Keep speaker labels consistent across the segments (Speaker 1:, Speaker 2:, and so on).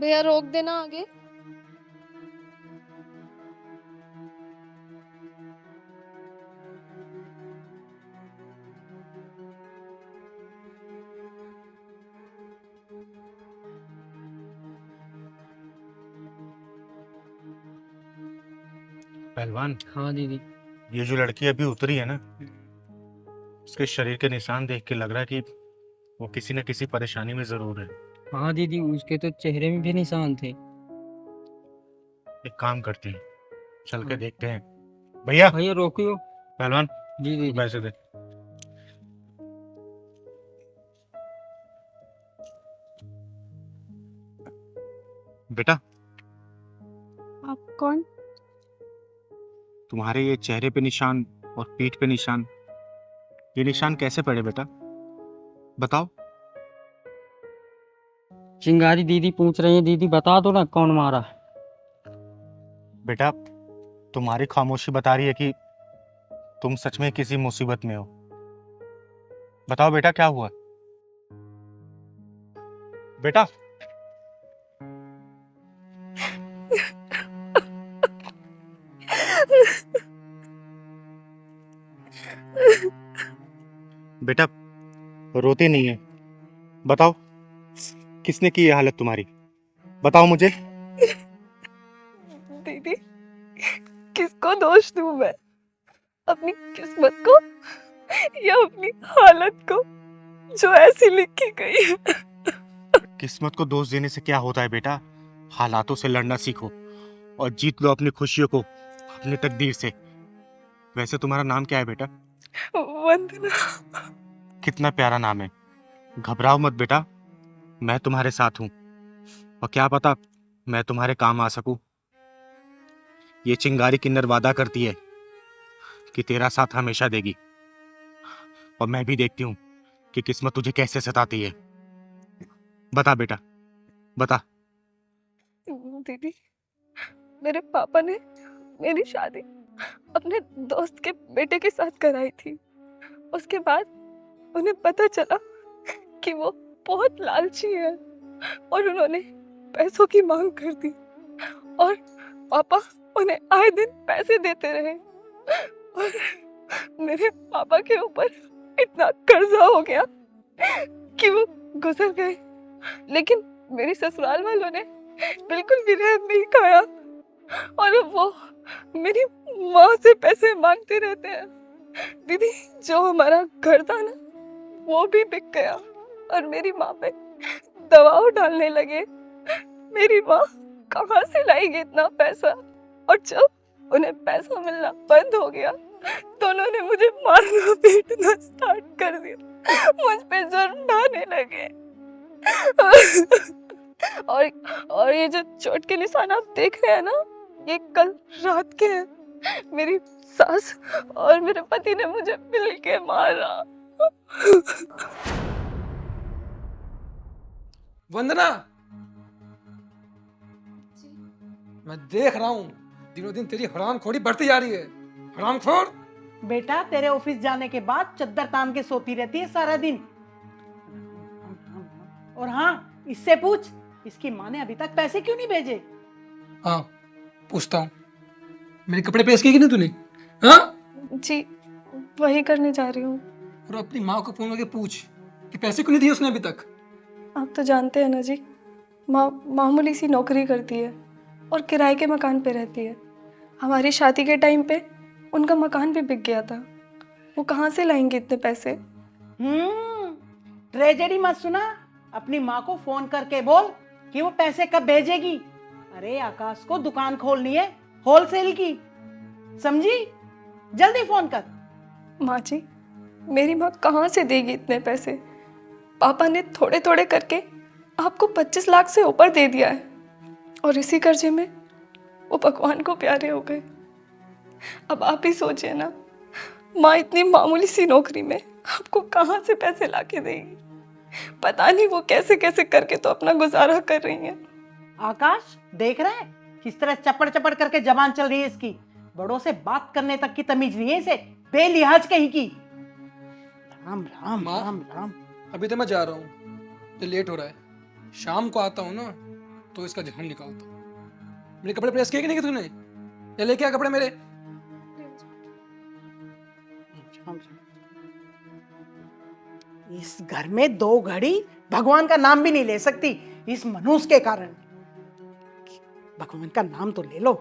Speaker 1: भैया रोक देना आगे।
Speaker 2: पहलवान,
Speaker 3: हाँ दीदी।
Speaker 2: ये जो लड़की अभी उतरी है ना, उसके शरीर के निशान देख के लग रहा है कि वो किसी न किसी परेशानी में जरूर है।
Speaker 3: हाँ दीदी, उसके तो चेहरे में भी निशान थे।
Speaker 2: एक काम करते हैं, चल के
Speaker 3: हाँ।
Speaker 2: देखते हैं। भैया,
Speaker 3: भैया रोकियो।
Speaker 2: पहलवान
Speaker 3: जी
Speaker 2: तू
Speaker 3: दीदी।
Speaker 2: पैसे दे। बेटा,
Speaker 1: आप कौन?
Speaker 2: तुम्हारे ये चेहरे पे निशान और पीठ पे निशान, ये निशान कैसे पड़े बेटा? बताओ।
Speaker 3: चिंगारी दीदी पूछ रही है, दीदी बता दो ना कौन मारा।
Speaker 2: बेटा, तुम्हारी खामोशी बता रही है कि तुम सच में किसी मुसीबत में हो। बताओ बेटा, क्या हुआ? बेटा, बेटा रोती नहीं है। बताओ, किसने की ये हालत तुम्हारी? बताओ मुझे।
Speaker 1: दीदी, किसको दोष दूं मैं? अपनी किस्मत को या अपनी हालत को जो ऐसी लिखी गई है?
Speaker 2: किस्मत को दोष देने से क्या होता है बेटा? हालातों से लड़ना सीखो और जीत लो अपनी खुशियों को अपनी तकदीर से। वैसे तुम्हारा नाम क्या है बेटा?
Speaker 1: वंदना।
Speaker 2: कितना प्यारा नाम है। घबराओ मत बेटा, मैं तुम्हारे साथ हूं और क्या पता मैं तुम्हारे काम आ सकूं। ये चिंगारी किन्नर वादा करती है कि तेरा साथ हमेशा देगी, और मैं भी देखती हूँ कि किस्मत तुझे कैसे सताती है। बता बेटा, बता।
Speaker 1: दीदी, मेरे पापा ने मेरी शादी अपने दोस्त के बेटे के साथ कराई थी। उसके बाद उन्हें पता चला कि वो बहुत लालची है और उन्होंने पैसों की मांग कर दी और पापा उन्हें आए दिन पैसे देते रहे और मेरे पापा के ऊपर इतना कर्जा हो गया कि वो गुजर गए। लेकिन मेरी ससुराल वालों ने बिल्कुल भी रहम नहीं खाया और अब वो मेरी माँ से पैसे मांगते रहते हैं। दीदी, जो हमारा घर था ना, वो भी बिक गया और मेरी माँ पे दबाव डालने लगे। मेरी माँ कहाँ से लाएगी इतना पैसा? और जब उन्हें पैसा मिलना बंद हो गया तो उन्होंने मुझे मारना पीटना स्टार्ट कर दिया। मुझ पे जुर्म ढाने लगे। और ये जो चोट के निशान आप देख रहे हैं ना, ये कल रात के हैं। मेरी सास और मेरे पति ने मुझे मिल के मारा।
Speaker 4: वंदना, मैं देख रहा हूँ दिनों दिन तेरी हरामखोरी बढ़ती जा रही है। हरामखोर।
Speaker 5: बेटा, तेरे ऑफिस जाने के बाद चद्दर तान के सोती रहती है सारा दिन। और हाँ, इससे पूछ, इसकी माँ ने अभी तक पैसे क्यों नहीं भेजे?
Speaker 4: हाँ, पूछता हूँ। मेरे कपड़े प्रेस किए कि नहीं तूने? हाँ?
Speaker 1: जी, वही करने जा रही हूँ।
Speaker 4: और अपनी माँ को फोन करके पूछ कि पैसे क्यों नहीं दिए उसने अभी तक।
Speaker 1: आप तो जानते हैं ना जी, माँ मामूली सी नौकरी करती है और किराए के मकान पे रहती है। हमारी शादी के टाइम पे उनका मकान भी बिक गया था। वो कहाँ से लाएंगे इतने पैसे?
Speaker 5: ट्रेजेडी मत सुना। अपनी माँ को फोन करके बोल कि वो पैसे कब भेजेगी। अरे आकाश को दुकान खोलनी है होलसेल की, समझी? जल्दी फोन कर।
Speaker 1: माँ जी, मेरी माँ कहाँ से देगी इतने पैसे? पापा ने थोड़े थोड़े करके आपको 25 लाख से ऊपर दे दिया है और इसी कर्जे में वो भगवान को प्यारे हो गए। अब आप ही सोचिए ना, माँ इतनी मामूली सी नौकरी में आपको कहाँ से पैसे लाके देगी? पता नहीं वो कैसे कैसे करके तो अपना गुजारा कर रही हैं।
Speaker 5: आकाश, देख रहा है किस तरह चपड़ चपड़ करके जबान चल रही है इसकी। बड़ों से बात करने तक की तमीज नहीं है इसे, बेलिहाज कहीं की। राम राम
Speaker 4: माँ?
Speaker 5: राम राम।
Speaker 4: अभी तो मैं जा रहा हूँ, तो लेट हो रहा है। शाम को आता हूँ ना, तो इसका ध्यान निकालता हूँ। मेरे कपड़े प्रेस किए कि नहीं कि तूने? या लेके आ कपड़े मेरे।
Speaker 5: इस घर में 2 घड़ी भगवान का नाम भी नहीं ले सकती इस मनुष्य के कारण। भगवान का नाम तो ले लो।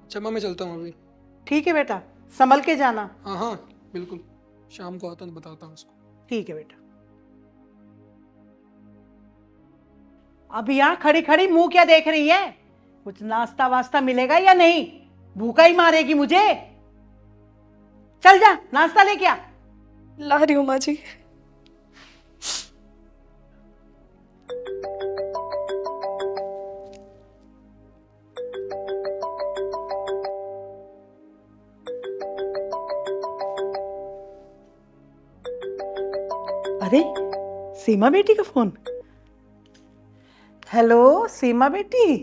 Speaker 4: अच्छा माँ, मैं चलता हूँ अभी।
Speaker 5: ठीक है बेटा, संभल के जाना।
Speaker 4: हाँ हाँ बिल्कुल, शाम को आता हूँ तो बताता हूँ उसको।
Speaker 5: ठीक है बेटा। अब यहाँ खड़ी खड़ी मुंह क्या देख रही है? कुछ नाश्ता वास्ता मिलेगा या नहीं? भूखा ही मारेगी मुझे। चल जा, नाश्ता लेके आ।
Speaker 1: ला रही हूँ माँ जी।
Speaker 5: अरे सीमा बेटी का फोन। हेलो सीमा बेटी,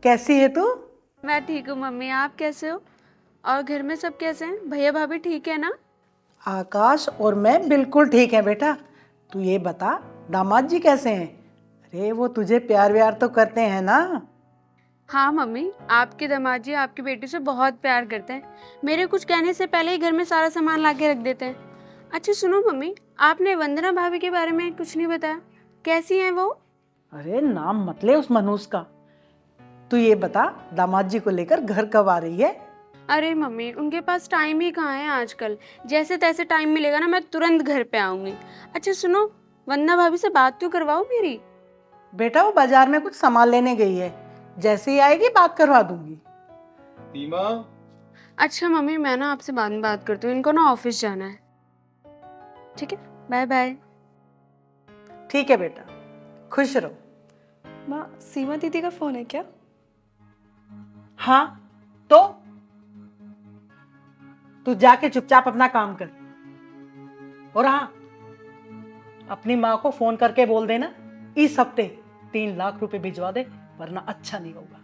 Speaker 5: कैसी है तू?
Speaker 6: मैं ठीक हूँ मम्मी, आप कैसे हो? और घर में सब कैसे हैं? भैया भाभी ठीक है ना?
Speaker 5: आकाश और मैं बिल्कुल ठीक है बेटा। तू ये बता, दामाद जी कैसे हैं? अरे वो तुझे प्यार व्यार तो करते हैं ना?
Speaker 6: हाँ मम्मी, आपके दामाद जी आपकी बेटी से बहुत प्यार करते हैं। मेरे कुछ कहने से पहले ही घर में सारा सामान ला के रख देते हैं। अच्छा सुनो मम्मी, आपने वंदना भाभी के बारे में कुछ नहीं बताया, कैसी हैं वो?
Speaker 5: अरे नाम मत ले उस मनुष्य का। तू ये बता, दामाद जी को लेकर घर कब आ रही है?
Speaker 6: अरे मम्मी, उनके पास टाइम ही कहाँ है आजकल। जैसे तैसे टाइम मिलेगा ना, मैं तुरंत घर पे आऊंगी। अच्छा सुनो, वंदना भाभी से बात तो करवाओ मेरी।
Speaker 5: बेटा वो बाजार में कुछ सामान लेने गई है, जैसे ही आएगी बात करवा दूंगी।
Speaker 2: सीमा,
Speaker 6: अच्छा मम्मी, मैं ना आपसे बाद में बात करती हूँ, इनको ना ऑफिस जाना है। ठीक है, बाय बाय।
Speaker 5: ठीक है बेटा, खुश रहो।
Speaker 1: माँ, सीमा दीदी का फोन है क्या?
Speaker 5: हाँ तो तू जाके चुपचाप अपना काम कर। और हाँ, अपनी माँ को फोन करके बोल देना इस हफ्ते 3 लाख रुपए भिजवा दे, वरना अच्छा नहीं होगा,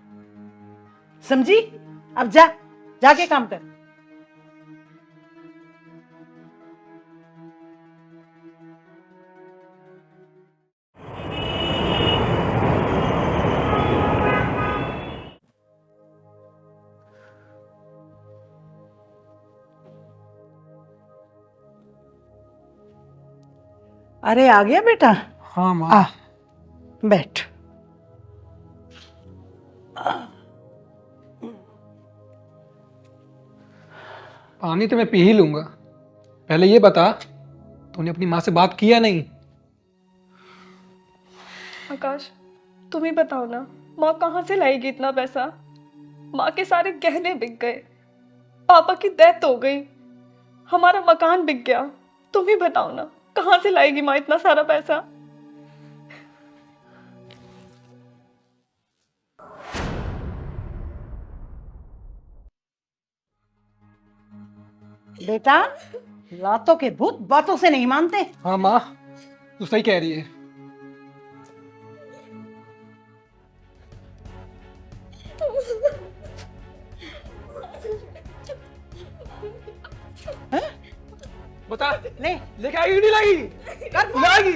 Speaker 5: समझी? अब जा, जाके काम कर। अरे आ गया बेटा?
Speaker 4: हाँ माँ।
Speaker 5: आ बैठ।
Speaker 4: पानी तो मैं पी ही लूंगा, पहले ये बता तूने अपनी माँ से बात की या नहीं?
Speaker 1: आकाश, तुम ही बताओ ना, माँ कहाँ से लाएगी इतना पैसा? माँ के सारे गहने बिक गए, पापा की डेथ हो गई, हमारा मकान बिक गया। तुम ही बताओ ना, कहाँ से लाएगी माँ इतना सारा पैसा?
Speaker 5: बेटा, लातों के भूत बातों से नहीं मानते।
Speaker 4: हाँ माँ, तू सही कह रही है। बता,
Speaker 5: ले
Speaker 4: लेके आएगी कि नहीं लाएगी?
Speaker 5: कर फोन।
Speaker 4: लाएगी?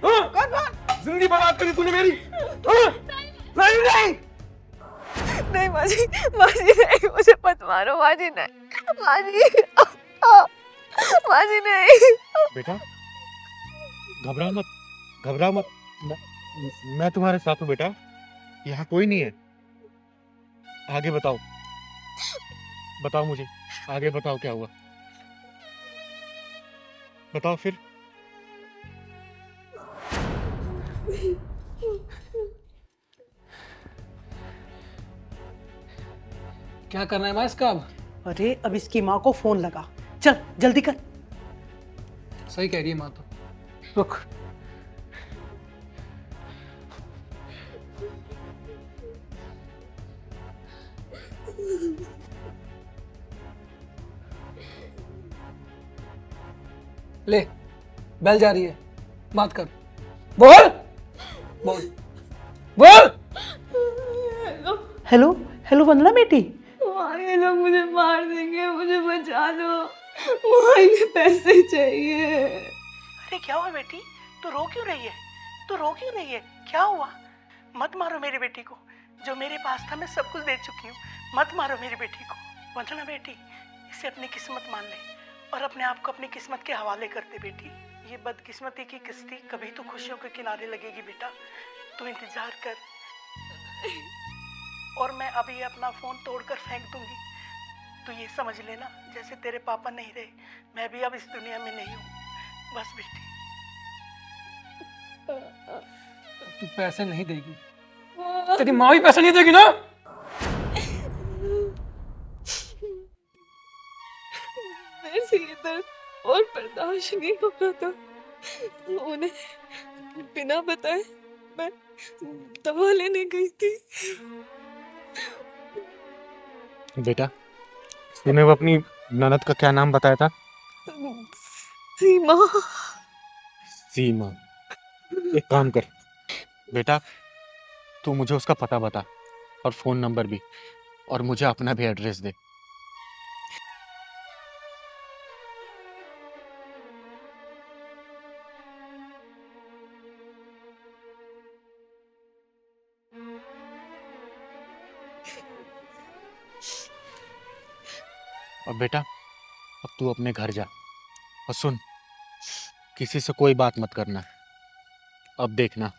Speaker 5: हाँ, कर फोन।
Speaker 4: जिंदगी बर्बाद करी तूने मेरी। हाँ? नहीं नहीं।
Speaker 1: नहीं माँ जी नहीं, मुझे मत मारो माँ जी, नहीं माँ जी, माँ जी नहीं।
Speaker 2: बेटा घबराओ मत, घबराओ मत, मैं तुम्हारे साथ हूँ बेटा, यहाँ कोई नहीं है। आगे बताओ, बताओ मुझे, आगे बताओ क्या हुआ, बताओ फिर।
Speaker 4: क्या करना है माँ इसका अब?
Speaker 5: अरे अब इसकी माँ को फोन लगा, चल जल्दी कर।
Speaker 4: सही कह रही है माँ तो। रुक। ले, बेल जा रही है, बात कर। बोल बोल बोल।
Speaker 5: हेलो हेलो वंदना बेटी।
Speaker 1: वहाँ ये लोग मुझे मार देंगे, मुझे बचा लो, वहाँ इन्हें पैसे चाहिए।
Speaker 5: अरे क्या हुआ बेटी, तू रो क्यों रही है? तू रो क्यों रही है? क्या हुआ? मत मारो मेरी बेटी को, जो मेरे पास था मैं सब कुछ दे चुकी हूँ। मत मारो मेरी बेटी को। वंदना बेटी, इसे अपनी किस्मत मान ले और अपने आप को अपनी किस्मत के हवाले कर दे बेटी। ये बदकिस्मती की किस्ती कभी तो खुशियों के किनारे लगेगी बेटा, तू इंतजार कर। और मैं अभी अपना फोन तोड़कर फेंक दूंगी। तू ये समझ लेना, जैसे तेरे पापा नहीं रहे, मैं भी अब इस दुनिया में नहीं हूँ। बस बेटी।
Speaker 4: तू पैसे नहीं देगी, तेरी माँ भी पैसे नहीं देगी ना।
Speaker 1: मेरे से ये दर्द और बर्दाश्त नहीं हो रहा था। उन्हें बिना बताए मैं दवा लेने गई थी।
Speaker 2: बेटा, तूने वो अपनी ननद का क्या नाम बताया था?
Speaker 1: सीमा।
Speaker 2: सीमा। एक काम कर बेटा, तू मुझे उसका पता बता और फोन नंबर भी, और मुझे अपना भी एड्रेस दे। और बेटा, अब तू अपने घर जा और सुन, किसी से कोई बात मत करना। अब देखना,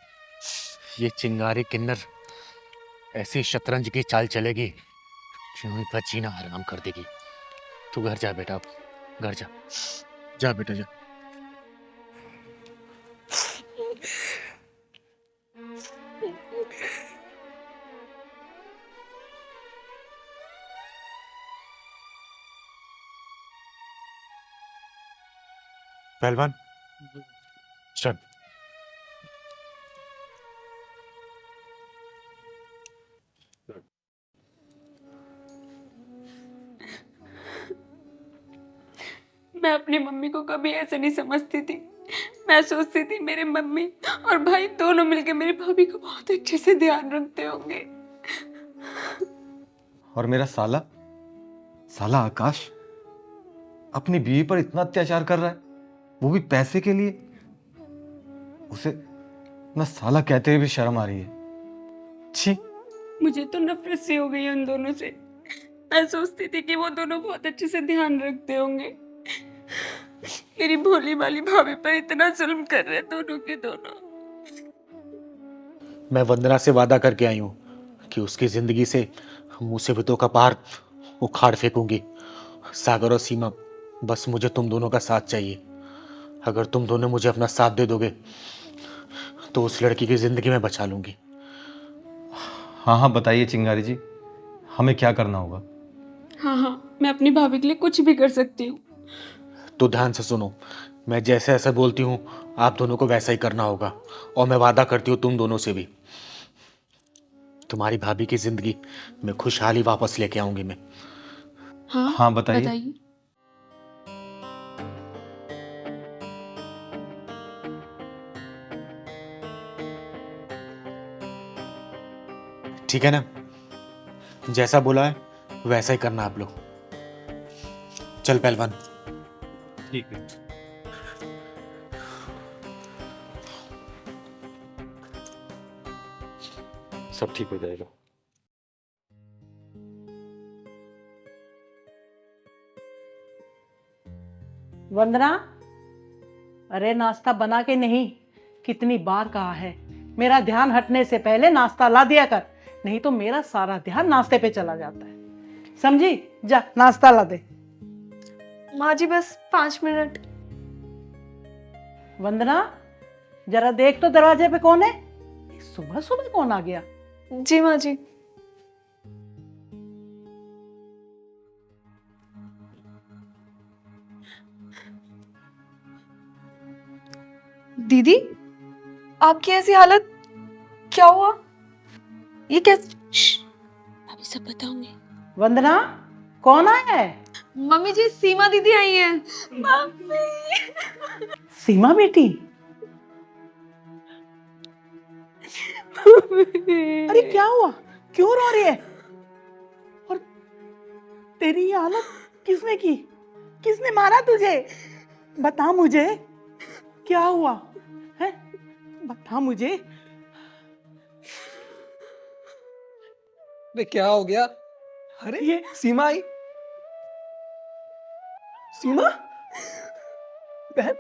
Speaker 2: ये चिंगारी किन्नर ऐसी शतरंज की चाल चलेगी जो इनका जीना हराम कर देगी। तू घर जा बेटा, अब घर जा। जा बेटा जा। पहलवान चल।
Speaker 6: मैं अपनी मम्मी को कभी ऐसे नहीं समझती थी। मैं सोचती थी मेरे मम्मी और भाई दोनों मिलकर मेरी भाभी को बहुत अच्छे से ध्यान रखते होंगे।
Speaker 7: और मेरा साला साला आकाश अपनी बीवी पर इतना अत्याचार कर रहा है, वो भी पैसे के लिए। उसे ना साला कहते हुए भी शर्म आ रही है। छी।
Speaker 6: मुझे तो नफरत सी हो गई उन दोनों से। मैं सोचती थी कि वो दोनों बहुत अच्छे से ध्यान रखते होंगे। मेरी भोली भाली भाभी पर इतना जुल्म कर रहे दोनों के दोनों।
Speaker 2: मैं वंदना से वादा करके आई हूँ कि उसकी जिंदगी से मुसीबतों का पहाड़ उखाड़ फेंकूंगी। सागर और सीमा, बस मुझे तुम दोनों का साथ चाहिए। अगर तुम दोनों मुझे अपना साथ दे दोगे तो उस लड़की की जिंदगी में बचा लूंगी।
Speaker 7: हाँ हाँ बताइए चिंगारी जी, हमें क्या करना होगा?
Speaker 6: हाँ, मैं अपनी भाभी के लिए कुछ भी कर सकती हूँ।
Speaker 2: तो ध्यान से सुनो, मैं जैसे ऐसा बोलती हूँ आप दोनों को वैसा ही करना होगा। और मैं वादा करती हूँ तुम दोनों से भी, तुम्हारी भाभी की जिंदगी में खुशहाली वापस लेके आऊंगी मैं।
Speaker 7: हाँ बताइए।
Speaker 2: ठीक है ना, जैसा बोला है वैसा ही करना आप लोग। चल पहलवान।
Speaker 7: ठीक है।
Speaker 2: सब ठीक हो जाएगा।
Speaker 5: वंदना, अरे नाश्ता बना के नहीं, कितनी बार कहा है मेरा ध्यान हटने से पहले नाश्ता ला दिया कर, नहीं तो मेरा सारा ध्यान नाश्ते पे चला जाता है। समझी? जा नाश्ता ला दे।
Speaker 1: माँ जी बस 5 मिनट।
Speaker 5: वंदना, जरा देख तो दरवाजे पे कौन है? सुबह सुबह कौन आ गया?
Speaker 1: जी माँ जी। दीदी, आपकी ऐसी हालत, क्या हुआ? ये कैसे?
Speaker 6: अभी सब बताऊंगी।
Speaker 5: वंदना, कौन आया है?
Speaker 1: मम्मी जी, सीमा दीदी आई हैं।
Speaker 5: सीमा बेटी? अरे क्या हुआ, क्यों रो रही है? और तेरी ये हालत किसने की? किसने मारा तुझे? बता मुझे, क्या हुआ है? बता मुझे।
Speaker 4: अरे क्या हो गया? अरे
Speaker 5: ये
Speaker 4: सीमा आई। सीमा बहन,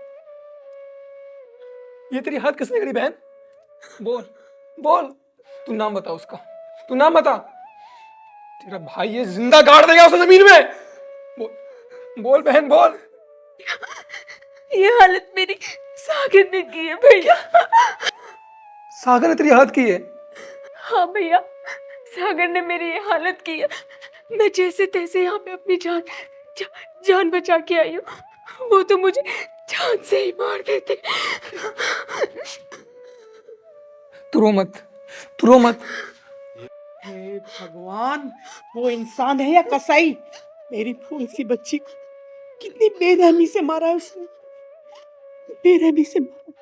Speaker 4: ये तेरी हाथ किसने करी बहन? बोल बोल, तू नाम बता उसका, तू नाम बता। तेरा भाई ये जिंदा गाड़ देगा उसे जमीन में। बोल बोल बहन बोल।
Speaker 1: ये हालत मेरी सागर ने की है भैया।
Speaker 4: सागर ने तेरी हाथ की है?
Speaker 1: हाँ भैया, सागर ने मेरी ये हालत की है। मैं जैसे तैसे यहाँ पे अपनी जान बचा के आई हूँ, वो तो मुझे जान से ही मार देते।
Speaker 4: तू रो मत, तू रो मत।
Speaker 5: हे भगवान, वो इंसान है या कसाई? मेरी फूल सी बच्ची को कितनी बेरहमी से मारा है उसने, बेरहमी से मारा।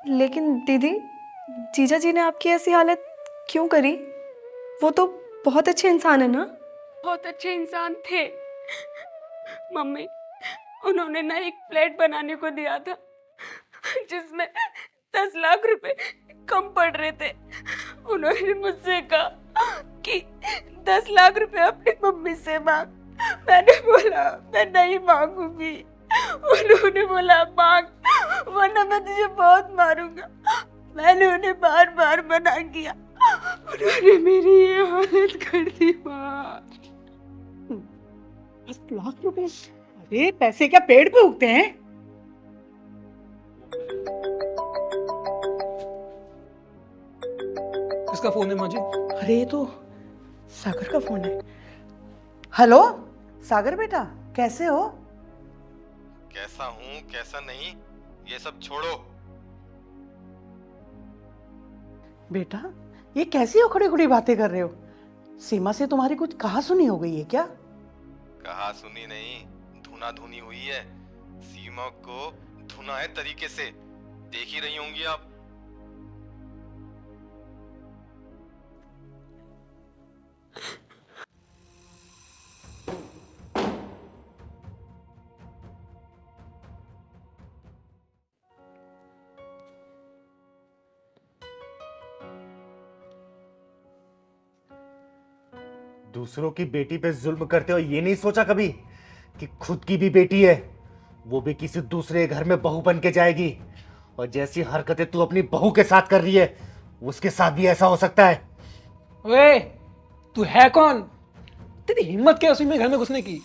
Speaker 1: लेकिन दीदी, जीजा जी ने आपकी ऐसी हालत क्यों करी? वो तो बहुत अच्छे इंसान है ना? बहुत अच्छे इंसान थे मम्मी। उन्होंने ना एक फ्लैट बनाने को दिया था जिसमें 10 लाख रुपए कम पड़ रहे थे। उन्होंने मुझसे कहा कि 10 लाख रुपए अपनी मम्मी से मांग। मैंने बोला मैं नहीं मांगूंगी। उन्होंने बोला मांग, वरना मैं तुझे बहुत मारूंगा। मैंने उन्हें बार बार मना किया, उन्होंने मेरी ये हालत कर दी माँ।
Speaker 5: 10 लाख रुपए? अरे पैसे क्या पेड़ पे उगते हैं?
Speaker 4: किसका फोन है माजी?
Speaker 5: अरे ये तो सागर का फोन है। हेलो सागर बेटा, कैसे हो?
Speaker 7: कैसा हूँ कैसा नहीं ये सब छोड़ो।
Speaker 5: बेटा, ये कैसी उखड़ी उखड़ी बातें कर रहे हो? सीमा से तुम्हारी कुछ कहा सुनी हो गई है क्या?
Speaker 7: कहा सुनी नहीं, धुना धुनी हुई है। सीमा को धुना है तरीके से, देख ही रही होंगी आप।
Speaker 2: दूसरों की बेटी पे जुल्म करते हो ये नहीं सोचा कभी कि खुद की भी बेटी है, वो भी किसी दूसरे घर में बहू बन के जाएगी। और जैसी हरकतें तू अपनी बहू के साथ कर रही है, उसके साथ भी ऐसा हो सकता है।
Speaker 4: ओए, तू है कौन? तेरी हिम्मत क्या उसी में घर में घुसने की?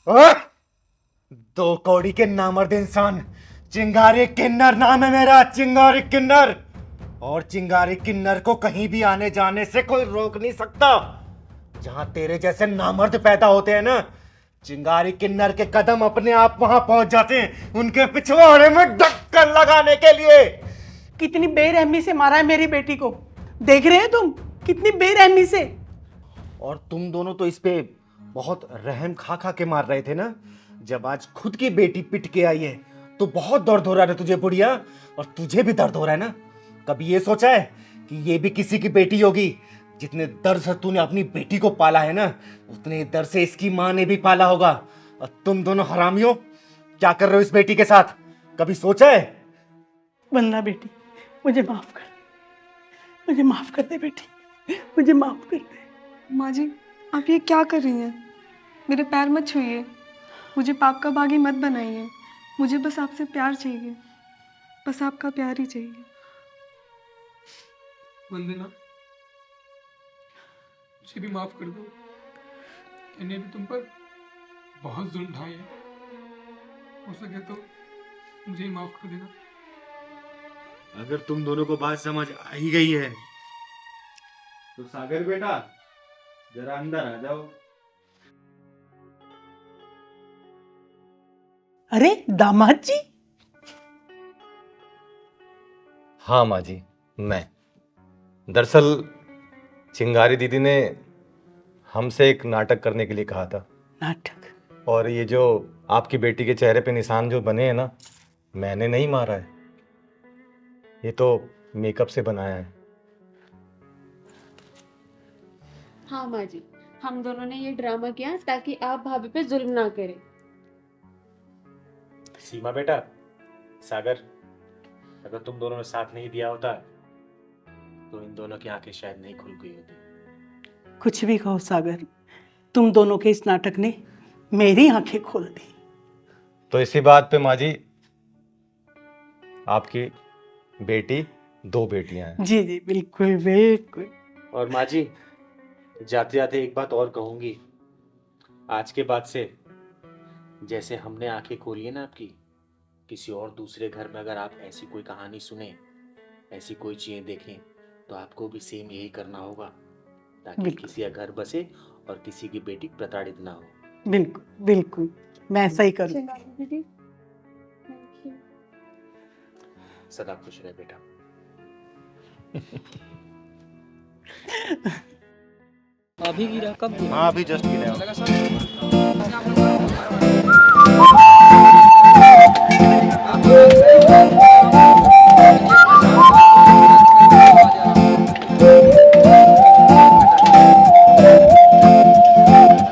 Speaker 2: आ? 2 कौड़ी के नामर्द इंसान, चिंगारी किन्नर नाम है मेरा, चिंगारी किन्नर। और चिंगारी किन्नर को कहीं भी आने जाने से कोई रोक नहीं सकता। जहां तेरे जैसे नामर्द पैदा होते हैं ना, चिंगारी किन्नर के कदम अपने आप वहां पहुंच जाते हैं, उनके पिछवाड़े में ढक्कन लगाने के लिए।
Speaker 5: कितनी बेरहमी से मारा है मेरी बेटी को, देख रहे हो तुम? कितनी बेरहमी से।
Speaker 2: और तुम दोनों तो इस पे बहुत रहम खा खा के मार रहे थे ना। जब आज खुद की बेटी पिट के आई है तो बहुत दर्द हो रहा है तुझे बुढ़िया, और तुझे भी दर्द हो रहा है ना। कभी ये सोचा है कि ये भी किसी की बेटी होगी? जितने दर्द से तूने अपनी बेटी को पाला है ना, उतने दर्द से इसकी माँ ने भी पाला होगा। और तुम दोनों हरामियों क्या कर रहे हो इस बेटी के साथ? कभी सोचा है?
Speaker 5: वंदना बेटी, मुझे माफ कर, मुझे माफ कर दे बेटी, मुझे माफ कर दे।
Speaker 1: माँ जी, आप ये क्या कर रही हैं? मेरे पैर मत छूइए, मुझे पाप का बागी मत बनाइए। मुझे बस आपसे प्यार चाहिए, बस आपका प्यार ही चाहिए।
Speaker 4: वंदना, मुझे भी माफ कर दो। मैंने भी तुम पर बहुत जुल्म ढाए हैं। हो सके तो मुझे ही माफ कर देना।
Speaker 2: अगर तुम दोनों को बात समझ आ ही गई है तो सागर बेटा जरा अंदर आ जाओ।
Speaker 5: अरे दामाद जी!
Speaker 7: हाँ माँ जी, मैं दरअसल चिंगारी दीदी ने हमसे एक नाटक करने के लिए कहा था।
Speaker 5: नाटक?
Speaker 7: और ये जो आपकी बेटी के चेहरे पे निशान जो बने हैं ना, मैंने नहीं मारा है, ये तो मेकअप से बनाया है।
Speaker 6: हाँ माँ जी, हम दोनों ने ये ड्रामा किया ताकि आप भाभी पे जुल्म ना करें।
Speaker 2: सीमा बेटा, सागर, अगर तुम दोनों ने साथ नहीं दिया होता तो इन दोनों की आंखें शायद नहीं खुल गई होती।
Speaker 5: कुछ भी कहो सागर, तुम दोनों के इस नाटक ने मेरी आंखें खोल दी।
Speaker 7: तो इसी बात पे माँ जी, आपकी बेटी 2 बेटियां हैं।
Speaker 5: जी जी बिल्कुल बिल्कुल।
Speaker 2: और माँ जी, जाते जाते एक बात और कहूंगी, आज के बाद से जैसे हमने आंखें खोली है ना आपकी, किसी और दूसरे घर में अगर आप ऐसी कोई कहानी सुने, ऐसी कोई चीजें देखें, तो आपको भी सेम यही करना होगा, ताकि
Speaker 5: बिल्कुल।
Speaker 2: किसी का घर बसे और किसी की बेटी प्रताड़ित ना हो।
Speaker 5: बिल्कुल बिल्कुल, मैं ऐसा ही करूँ।
Speaker 2: सदा खुश रहे बेटा।
Speaker 3: अभी गिरा, कब गिरा?
Speaker 2: हाँ, अभी जस्ट गिरा।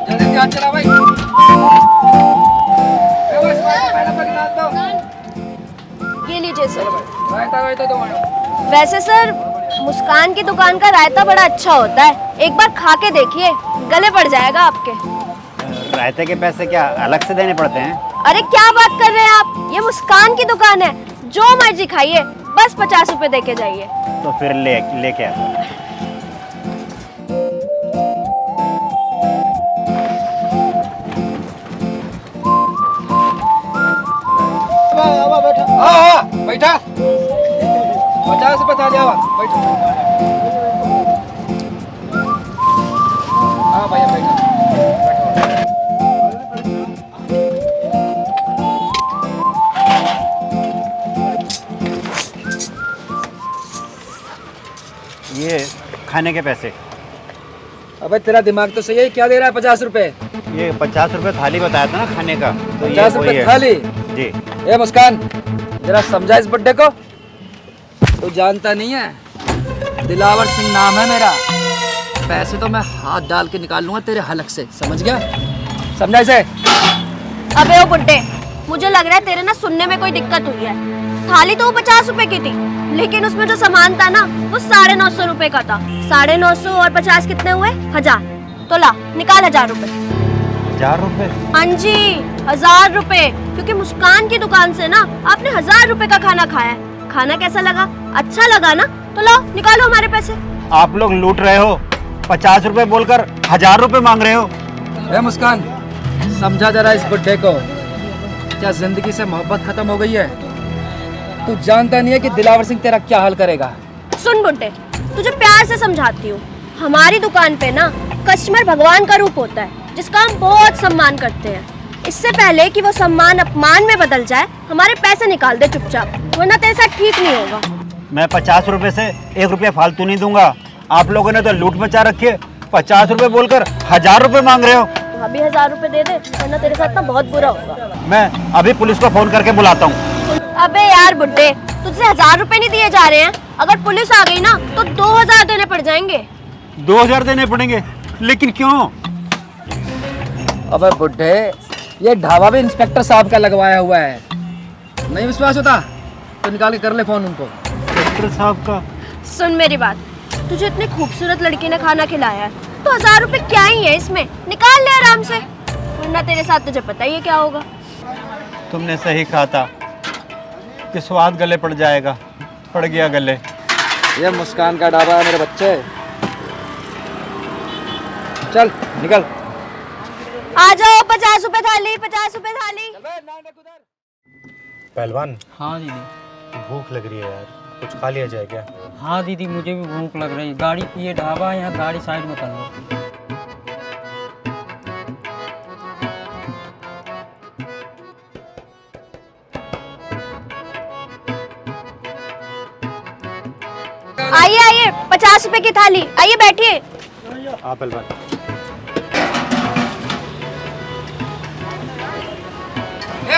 Speaker 4: जल्दी हाथ चला भाई।
Speaker 1: ये लीजिए सर।
Speaker 4: रायता दो मैडम।
Speaker 1: वैसे सर, मुस्कान की दुकान का रायता बड़ा अच्छा होता है, एक बार खा के देखिए, गले पड़ जाएगा आपके।
Speaker 8: रायते के पैसे क्या अलग से देने पड़ते हैं?
Speaker 1: अरे क्या बात कर रहे हैं आप, ये मुस्कान की दुकान है, जो मर्जी खाइए, बस 50 रुपए दे के जाइए।
Speaker 8: तो फिर लेके आ।
Speaker 4: हाँ बैठा, 50 रुपये था जावा, बैठो। हाँ भैया बैठा।
Speaker 8: ये खाने के पैसे।
Speaker 4: अबे तेरा दिमाग तो सही है, क्या दे रहा है 50 रुपए?
Speaker 8: ये 50 रुपए थाली बताया था ना खाने का, तो ये
Speaker 4: 50
Speaker 8: वही
Speaker 4: रुपए
Speaker 8: है।
Speaker 4: थाली?
Speaker 8: जी।
Speaker 4: ए मुस्कान, जरा समझा इस बुड्ढे को। तू जानता नहीं है, दिलावर सिंह नाम है मेरा। पैसे तो मैं हाथ डाल के निकाल लूंगा तेरे हलक से, समझ गया? समझा इसे?
Speaker 1: अबे ओ बुड्ढे, मुझे लग रहा है तेरे ना सुनने में कोई दिक्कत हुई है। थाली तो वो 50 रुपए की थी, लेकिन उसमें जो सामान था ना, वो 950 रुपए का था। 950 और 50 कितने हुए? 1000। तो ला निकाल 1000 रुपए।
Speaker 8: 1000 रुपए?
Speaker 1: हाँ जी, 1000 रुपए, क्योंकि मुस्कान की दुकान से ना आपने 1000 रुपए का खाना खाया है। खाना कैसा लगा? अच्छा लगा ना? तो लाओ निकालो हमारे पैसे।
Speaker 8: आप लोग लूट रहे हो, 50 रुपए बोलकर 1000 रुपए मांग रहे हो।
Speaker 4: ए मुस्कान, समझा जरा इस बुड्ढे को, क्या जिंदगी से मोहब्बत खत्म हो गई है? तू जानता नहीं है कि दिलावर सिंह तेरा क्या हाल करेगा।
Speaker 1: सुन बुड्ढे, तुझे प्यार से समझाती हूँ, हमारी दुकान पे ना कस्टमर भगवान का रूप होता है, जिसका हम बहुत सम्मान करते हैं। इससे पहले कि वो सम्मान अपमान में बदल जाए, हमारे पैसे निकाल दे चुपचाप, वरना तेरे साथ ठीक नहीं होगा।
Speaker 8: मैं 50 रुपए से 1 रुपया फालतू नहीं दूंगा। आप लोगों ने तो लूट मचा रखी है। 50 रुपए बोलकर 1000 रुपए मांग रहे हो।
Speaker 1: अभी 1000 रुपए दे दे, वरना तेरे साथ ना बहुत बुरा होगा।
Speaker 8: मैं अभी पुलिस को फोन करके बुलाता हूँ।
Speaker 1: अबे यार बुड्ढे, तुझसे 1000 रुपए नहीं दिए जा रहे हैं, अगर पुलिस आ गई ना तो 2000 देने पड़ जाएंगे।
Speaker 8: 2000 देने पड़ेंगे? लेकिन क्यों?
Speaker 4: अबे बुड्ढे, ये ढाबा भी इंस्पेक्टर साहब का लगवाया हुआ है। नहीं विश्वास होता तो निकाल के कर ले फोन उनको।
Speaker 8: इंस्पेक्टर साहब का?
Speaker 1: सुन मेरी बात, तुझे इतनी खूबसूरत लड़की ने खाना खिलाया है, तो 1000 रुपए क्या ही है इसमें, निकाल ले आराम से, वरना तेरे साथ तुझे पता ही है क्या होगा।
Speaker 8: तुमने सही कहा था कि स्वाद गले पड़ जाएगा, पड़ गया गले।
Speaker 4: ये मुस्कान का ढाबा है मेरे बच्चे। चल निकल।
Speaker 1: आ जाओ, 50 रुपए थाली, 50 रुपए थाली।
Speaker 2: पहलवान,
Speaker 3: हाँ दीदी।
Speaker 2: भूख लग रही है यार, कुछ खा लिया जाए क्या?
Speaker 3: हाँ दीदी, मुझे भी भूख लग रही है। गाड़ी, ये ढाबा है यहाँ, गाड़ी साइड में कर लो।
Speaker 1: आइए आइए, 50 रुपए की थाली, आइए बैठिए।
Speaker 2: हाँ पहलवान।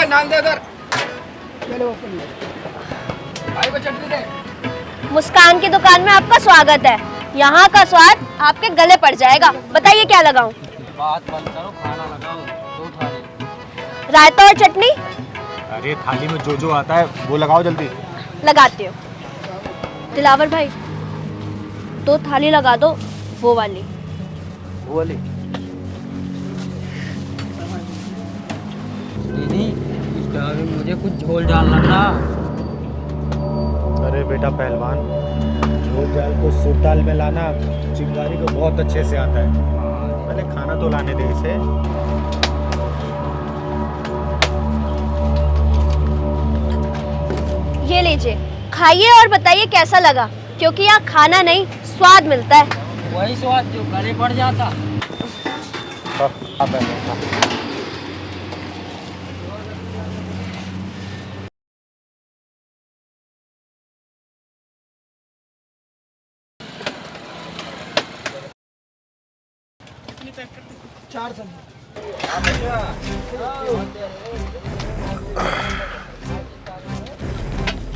Speaker 4: दे, नान दे उधर। भाई को चटनी दे।
Speaker 9: मुस्कान की दुकान में आपका स्वागत है। यहाँ का स्वाद आपके गले पड़ जाएगा। बताइए क्या लगाऊं?
Speaker 3: बात बंद करो, खाना लगाओ, 2 थाली।
Speaker 9: रायता और चटनी
Speaker 2: अरे थाली में जो जो आता है वो लगाओ जल्दी।
Speaker 9: लगाती हूँ। दिलावर भाई 2 थाली लगा दो, वो वाली।
Speaker 3: दीदी इस दाल में मुझे कुछ झोल डालना था।
Speaker 2: अरे बेटा पहलवान, झोल जाल को सूप दाल में लाना चिंगारी को बहुत अच्छे से आता है। पहले खाना तो लाने दे इसे।
Speaker 9: ये लीजिए, खाइए और बताइए कैसा लगा, क्योंकि यहाँ खाना नहीं स्वाद मिलता है।
Speaker 3: वही स्वाद जो गले पड़ जाता।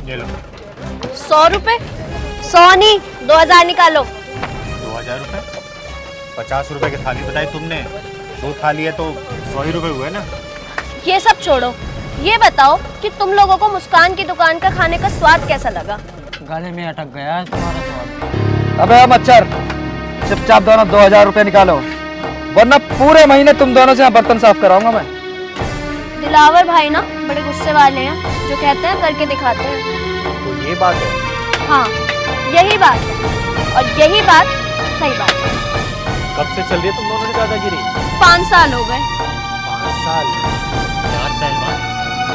Speaker 2: ये लो
Speaker 9: 100 रुपए? 100 नहीं, 2000 निकालो।
Speaker 2: 2000 रुपए? 50 रुपए की थाली बताई तुमने, 2 थाली है तो 100 ही रुपए हुए ना।
Speaker 9: ये सब छोड़ो, ये बताओ कि तुम लोगों को मुस्कान की दुकान का खाने का स्वाद कैसा लगा?
Speaker 3: गले में अटक गया है तुम्हारा स्वाद।
Speaker 4: अबे मच्छर, चुपचाप दोनों 2000 रुपए निकालो, वरना पूरे महीने तुम दोनों से यहाँ बर्तन साफ कराऊंगा मैं।
Speaker 9: दिलावर भाई ना बड़े गुस्से वाले हैं, जो कहते हैं करके दिखाते हैं।
Speaker 2: तो ये बात है।
Speaker 9: हाँ, यही बात है, और यही बात सही बात है।
Speaker 2: कब से चल रही है तुम दोनों की दादागिरी?
Speaker 9: 5 साल हो गए।
Speaker 2: 5 साल? यार पहलवान,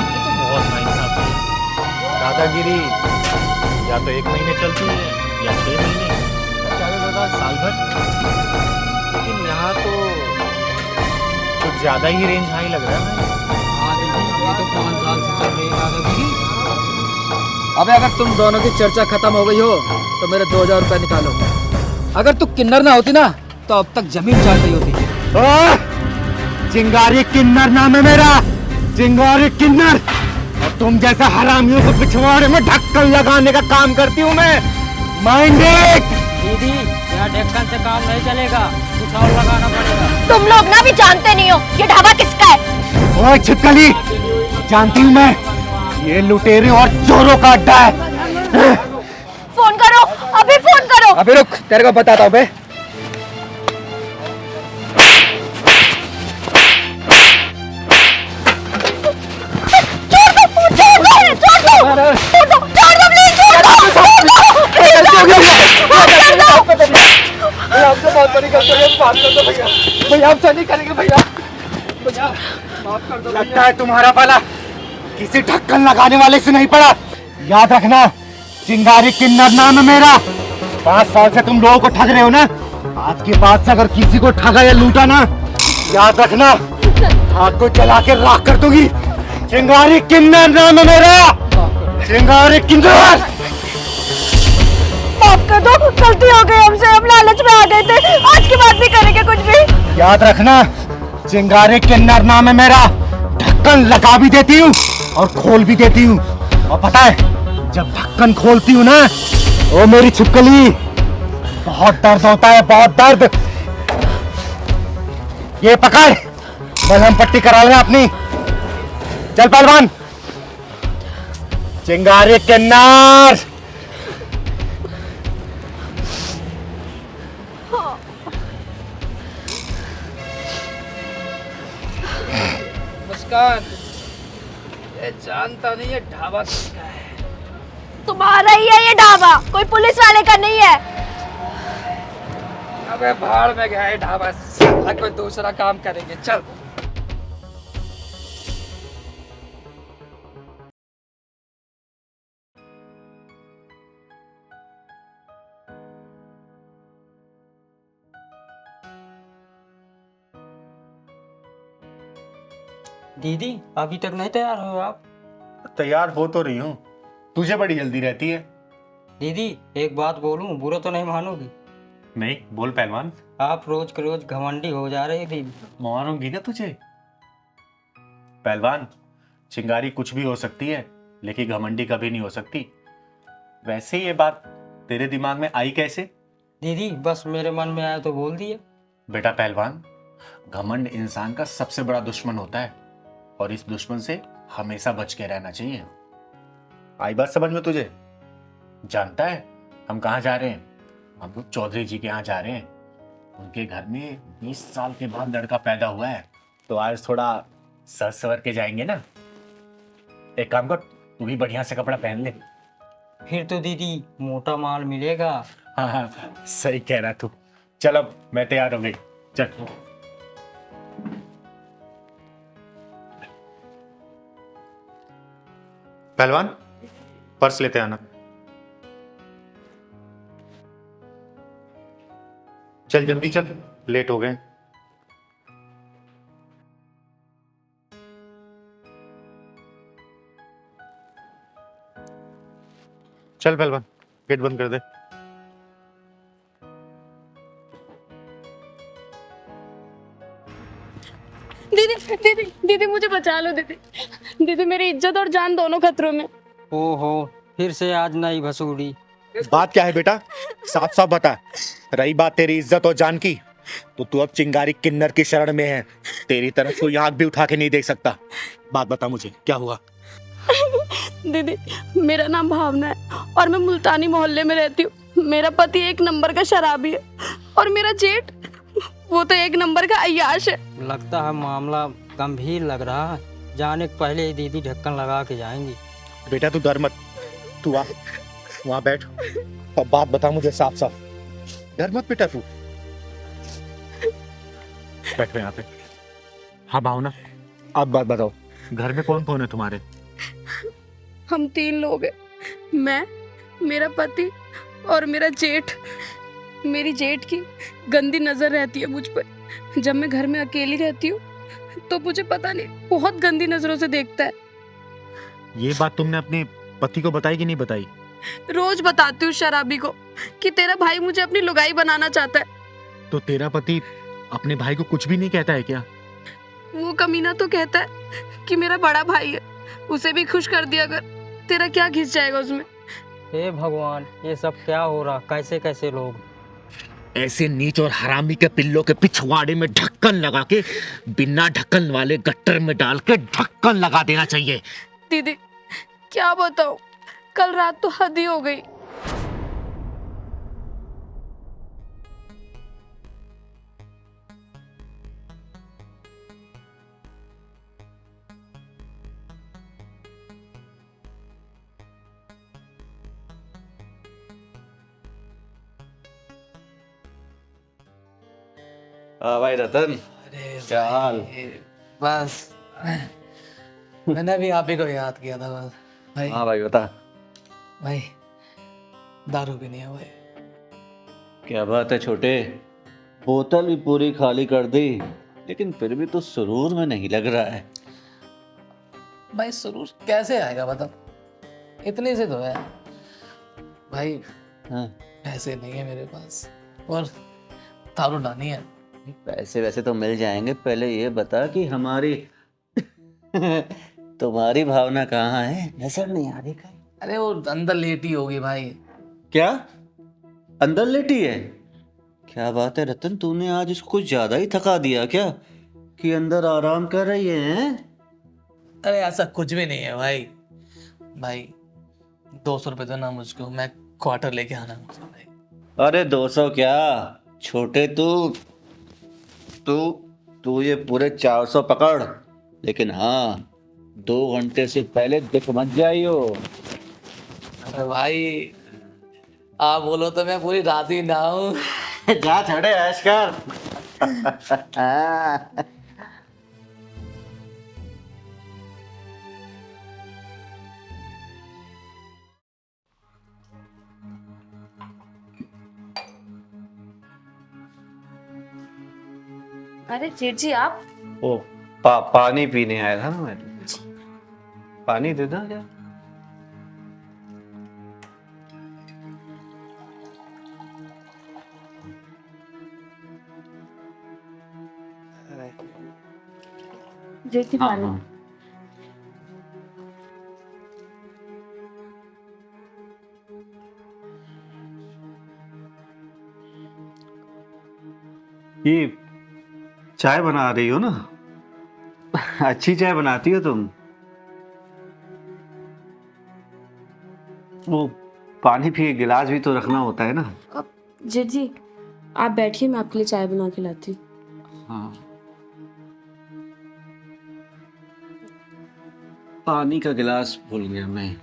Speaker 2: ये तो बहुत नाइंसाफी है। दादागिरी या तो 1 महीने चलती है या 6 महीने, चाहे ज्यादा साल भर। लेकिन यहाँ तो कुछ ज्यादा ही रेंज हाई लग रहा है।
Speaker 3: हाँ दीदी, ये तो 5 साल से चल रही है दादागिरी।
Speaker 4: अबे अगर तुम दोनों की चर्चा खत्म हो गई हो तो मेरे 2000 रुपए निकालो। अगर तू किन्नर ना होती ना तो अब तक जमीन चाट गई होती।
Speaker 2: चिंगारी किन्नर नाम है मेरा, चिंगारी किन्नर। और तुम जैसा हरामियों को पिछवाड़े में ढक्कन लगाने का काम करती हूँ मैं। Mind it.
Speaker 3: दीदी यहाँ ढक्कन से काम नहीं चलेगा, कुछ और लगाना पड़ेगा।
Speaker 9: तुम लोग ना भी जानते नहीं हो ये ढाबा किसका है।
Speaker 2: ओए छिपकली, जानती हूँ मैं, ये लुटेरे और चोरों का अड्डा है।
Speaker 9: फोन करो, अभी फोन करो।
Speaker 4: अबे रुक, तेरे को बताता हूँ बे। आपसे बहुत बड़ी गलती हो गई, माफ कर दो भैया। भैया आपसे नहीं करेंगे भैया। माफ कर दो।
Speaker 2: लगता है तुम्हारा पाला किसी ढक्कन लगाने वाले से नहीं पड़ा। याद रखना, चिंगारी किन्नर नाम है मेरा। 5 साल से तुम लोगों को ठग रहे हो ना। आज के बाद से अगर किसी को ठगा या लूटा ना, याद रखना आग को जला के राख कर दूंगी। चिंगारी किन्नर नाम है मेरा, चिंगारी किन्नर।
Speaker 9: माफ कर दो, गलती हो गई हमसे, हम लालच में आ गए थे, आज के बाद भी करेंगे कुछ भी।
Speaker 2: याद रखना, चिंगारी किन्नर नाम है मेरा। ढक्कन लगा भी देती हूँ और खोल भी देती हूँ। और पता है, जब ढक्कन खोलती हूँ ना, ओ मेरी छिपकली, बहुत दर्द होता है, बहुत दर्द। ये पकड़, मलहम पट्टी करा लेना अपनी। चल पहलवान। चिंगारी किन्नर।
Speaker 4: मुस्कान, ये जानता नहीं है ढाबा किसका है।
Speaker 9: तुम्हारा ही है ये ढाबा, कोई पुलिस वाले का नहीं है।
Speaker 4: अबे भाड़ में गया है ढाबा, साला कोई दूसरा काम करेंगे। चल।
Speaker 3: दीदी अभी तक नहीं तैयार हो आप?
Speaker 2: तैयार हो तो रही हूँ, तुझे बड़ी जल्दी रहती है।
Speaker 3: दीदी एक बात बोलूं, बुरा तो नहीं मानोगी?
Speaker 2: नहीं, बोल पहलवान।
Speaker 3: आप रोज के रोज घमंडी हो जा रही थी।
Speaker 2: मारूंगी ना तुझे। पहलवान, चिंगारी कुछ भी हो सकती है, लेकिन घमंडी कभी नहीं हो सकती। वैसे ये बात तेरे दिमाग में आई कैसे?
Speaker 3: दीदी बस मेरे मन में आया तो बोल दिया।
Speaker 2: बेटा पहलवान, घमंड इंसान का सबसे बड़ा दुश्मन होता है और इस दुश्मन से हमेशा बच के रहना चाहिए। आई बात समझ में तुझे? जानता है हम कहाँ जा रहे हैं? हम लोग चौधरी जी के यहाँ जा रहे हैं। उनके घर में 20 साल के बाद लड़का पैदा हुआ है, तो आज थोड़ा सज सवर के जाएंगे ना। एक काम कर, तू भी बढ़िया से कपड़ा पहन ले।
Speaker 3: फिर तो दीदी मोटा माल मिलेगा।
Speaker 2: हाँ हाँ, सही कह रहा तू। चल अब मैं तैयार हो गई, चल। पहलवान, पर्स लेते आना। चल जल्दी चल, लेट हो गए। चल पहलवान, गेट बंद कर दे।
Speaker 6: दीदी दीदी दीदी मुझे बचा लो दीदी। दीदी मेरी इज्जत और जान दोनों खतरों में।
Speaker 3: ओहो, फिर से आज नई भसूड़ी।
Speaker 2: बात क्या है बेटा, साफ साफ बता। रही बात तेरी इज्जत और जान की, तो तू अब चिंगारी किन्नर की शरण में है। तेरी तरफ कोई आंख भी उठा के नहीं देख सकता। बात बता मुझे, क्या हुआ?
Speaker 6: दीदी मेरा नाम भावना है और मैं मुल्तानी मोहल्ले में रहती हूँ। मेरा पति एक नंबर का शराबी है और मेरा जेठ वो तो एक नंबर का अय्याश है।
Speaker 3: लगता है मामला गंभीर लग रहा है। जाने के पहले ही दीदी ढक्कन लगा के जाएंगी।
Speaker 2: बेटा तू डर मत, तू आ वहां बैठ। अब बात बता मुझे साफ साफ, डर मत बेटा तू। बैठ यहाँ पे। हाँ भावना, अब बात बताओ, घर में कौन कौन है तुम्हारे?
Speaker 6: हम 3 लोग हैं, मैं, मेरा पति और मेरा जेठ। मेरी जेठ की गंदी नजर रहती है मुझ पर। जब मैं घर में अकेली रहती हूँ तो मुझे पता नहीं बहुत गंदी नजरों से देखता है।
Speaker 2: ये बात तुमने अपने पति को बताई कि नहीं बताई?
Speaker 6: रोज बताती हूँ शराबी को कि तेरा भाई मुझे अपनी लुगाई बनाना चाहता है।
Speaker 2: तो तेरा पति अपने भाई को कुछ भी नहीं कहता है क्या?
Speaker 6: वो कमीना तो कहता है कि मेरा बड़ा भाई है, उसे भी खुश कर दिया अगर। तेरा क्या घिस जाएगा उसमें?
Speaker 3: हे भगवान, ये सब क्या हो रहा? कैसे कैसे लोग।
Speaker 2: ऐसे नीच और हरामी के पिल्लों के पिछवाड़े में ढक्कन लगा के बिना ढक्कन वाले गट्टर में डाल के ढक्कन लगा देना चाहिए।
Speaker 6: दीदी क्या बताऊं, कल रात तो हद ही हो गई।
Speaker 10: हाँ भाई रतन, क्या हाल?
Speaker 11: बस मैंने भी आप ही को याद किया था बस भाई।
Speaker 10: हाँ भाई बता।
Speaker 11: भाई दारू भी नहीं है भाई।
Speaker 10: क्या बात है छोटे, बोतल भी पूरी खाली कर दी, लेकिन फिर भी तो सुरूर में नहीं लग रहा है।
Speaker 11: भाई सुरूर कैसे आएगा बता, इतने से तो है भाई।
Speaker 10: हाँ।
Speaker 11: पैसे नहीं है मेरे पास और दारू लानी है।
Speaker 10: पैसे वैसे तो मिल जाएंगे, पहले ये बता कि हमारी तुम्हारी भावना कहाँ है? नजर नहीं आ रही कहीं।
Speaker 11: अरे वो अंदर लेटी होगी भाई।
Speaker 10: क्या अंदर लेटी है? क्या बात है रतन, तूने आज इसको कुछ ज्यादा ही थका दिया क्या कि अंदर आराम कर रही है?
Speaker 11: अरे ऐसा कुछ भी नहीं है भाई। भाई 200 रुपये दो ना मुझको, मैं क्वार्टर लेके आना मुझे भाई।
Speaker 10: अरे 200 क्या छोटे, तू ये पूरे 400 पकड़, लेकिन हाँ 2 घंटे से पहले दिख मत जाइयो।
Speaker 11: अरे भाई आप बोलो तो मैं पूरी रात ही ना हूँ।
Speaker 10: जा छोड़े ऐश कर।
Speaker 9: अरे जेठ जी आप
Speaker 10: ओ पानी पीने आया था ना मैं। पानी दे दो क्या?
Speaker 9: जेठ जी पानी।
Speaker 10: ये चाय बना रही हो ना? अच्छी चाय बनाती हो तुम। वो पानी भी, गिलास भी तो रखना होता है ना।
Speaker 6: अब जेठ जी आप बैठिए, मैं आपके लिए चाय बना के लाती हूँ।
Speaker 10: हाँ, पानी का गिलास भूल गया मैं।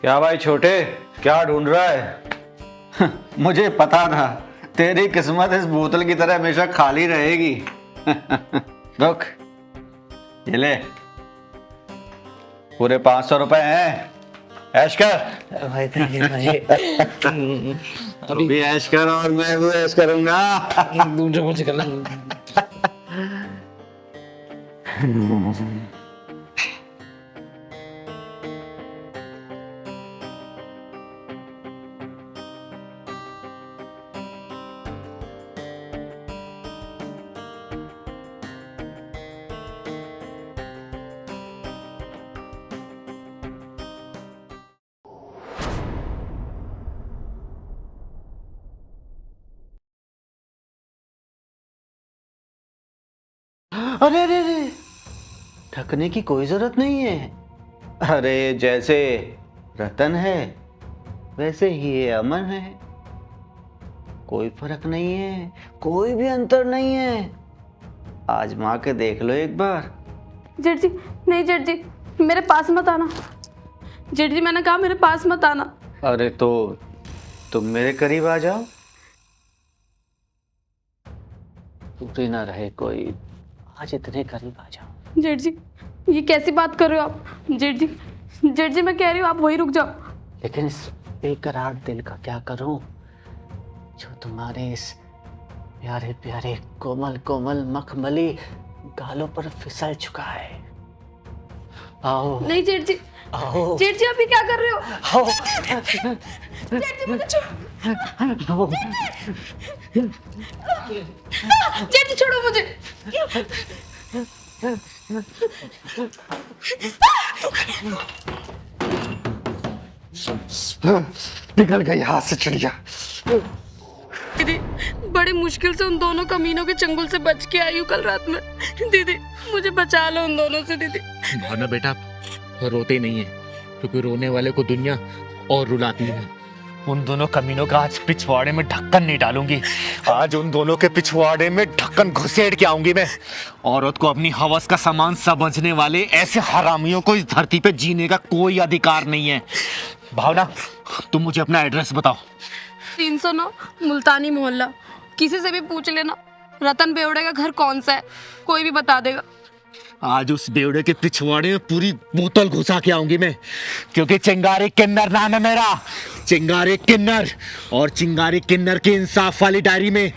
Speaker 10: क्या भाई छोटे, क्या ढूंढ रहा है? मुझे पता था तेरी किस्मत इस बोतल की तरह हमेशा खाली रहेगी। रुक, ये ले, पूरे 500 रुपए हैं, ऐश कर।
Speaker 11: भाई थैंक यू भाई।
Speaker 10: अभी ऐश कर और मैं भी ऐश करूंगा।
Speaker 11: दूसरे मुझे करना।
Speaker 10: अरे अरे अरे, ढकने की कोई जरूरत नहीं है। अरे जैसे रतन है वैसे ही ये अमन है, कोई फर्क नहीं है, कोई भी अंतर नहीं है। आजमा के देख लो एक बार।
Speaker 6: जेठ जी नहीं, जेठ जी मेरे पास मत आना। जेठ जी मैंने कहा मेरे पास मत आना।
Speaker 10: अरे तो तुम मेरे करीब आ जाओ, टूटे ना रहे कोई, आज इतने करीब आ जाओ।
Speaker 6: जेठ जी ये कैसी बात कर रहे हो आप? जेठ जी मैं कह रही हूँ आप वहीं रुक जाओ।
Speaker 10: लेकिन इस बेकरार दिल का क्या करूं जो तुम्हारे इस प्यारे प्यारे कोमल कोमल मखमली गालों पर फिसल चुका है। आओ।
Speaker 6: नहीं जेठ जी,
Speaker 10: आओ।
Speaker 6: जेठ जी आप ये क्या कर रहे हो?
Speaker 10: आओ।
Speaker 6: जेठ जी मुझे
Speaker 10: आओ।
Speaker 6: जेठ जी छोड़ो मुझे।
Speaker 7: निकल गई हाथ से चिड़िया।
Speaker 6: दीदी बड़ी मुश्किल से उन दोनों कमीनों के चंगुल से बच के आई हूँ कल रात में। दीदी मुझे बचा लो उन दोनों से। दीदी
Speaker 2: भावना बेटा रोते नहीं है, क्योंकि रोने वाले को दुनिया और रुलाती है। उन दोनों कमीनों का आज पिछवाड़े में ढक्कन नहीं डालूंगी। आज उन दोनों के पिछवाड़े में ढक्कन घुसेड़ के आऊंगी मैं। औरत को अपनी हवस का सामान समझने वाले ऐसे हरामियों को इस धरती पे जीने का कोई अधिकार नहीं है। भावना तुम मुझे अपना एड्रेस बताओ।
Speaker 6: 309 मुल्तानी मोहल्ला। किसी से भी पूछ लेना रतन बेवड़े का घर कौन सा है, कोई भी बता देगा।
Speaker 2: आज उस बेवड़े के पिछवाड़े में पूरी बोतल घुसा के आऊंगी मैं, क्योंकि चिंगारी किन्नर नाम है मेरा, चिंगारी किन्नर। और चिंगारी किन्नर की इंसाफ वाली डायरी में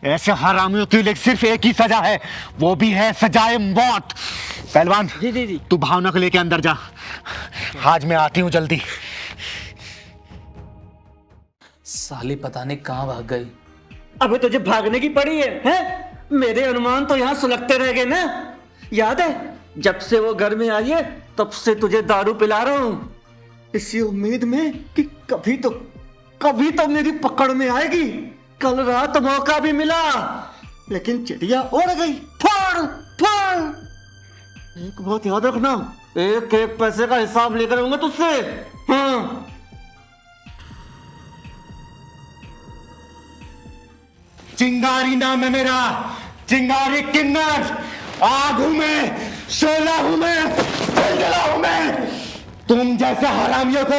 Speaker 2: ऐसे हरामियों के लिए सिर्फ एक ही सजा है, वो भी है सजाए मौत। पहलवान
Speaker 3: जी
Speaker 2: तू भावना को लेके अंदर जा, आज मैं आती हूँ जल्दी।
Speaker 11: साली पता नहीं कहाँ भाग गई।
Speaker 10: अबे तुझे भागने की पड़ी है, हैं? मेरे अनुमान तो यहाँ सुलगते रह गए ना। याद है जब से वो घर में आई है तब से तुझे दारू पिला रहा हूँ, इसी उम्मीद में कि कभी तो मेरी पकड़ में आएगी। कल रात मौका भी मिला लेकिन चिड़िया उड़ गई। फाड़ फाड़। एक बात याद रखना, एक एक पैसे का हिसाब लेकर आऊंगा तुझसे। हाँ
Speaker 2: चिंगारी नाम है मेरा, चिंगारी किन्नर। आग हूं मैं, शोला हूं मैं, जलजला हूं मैं। तुम जैसे हरामियों को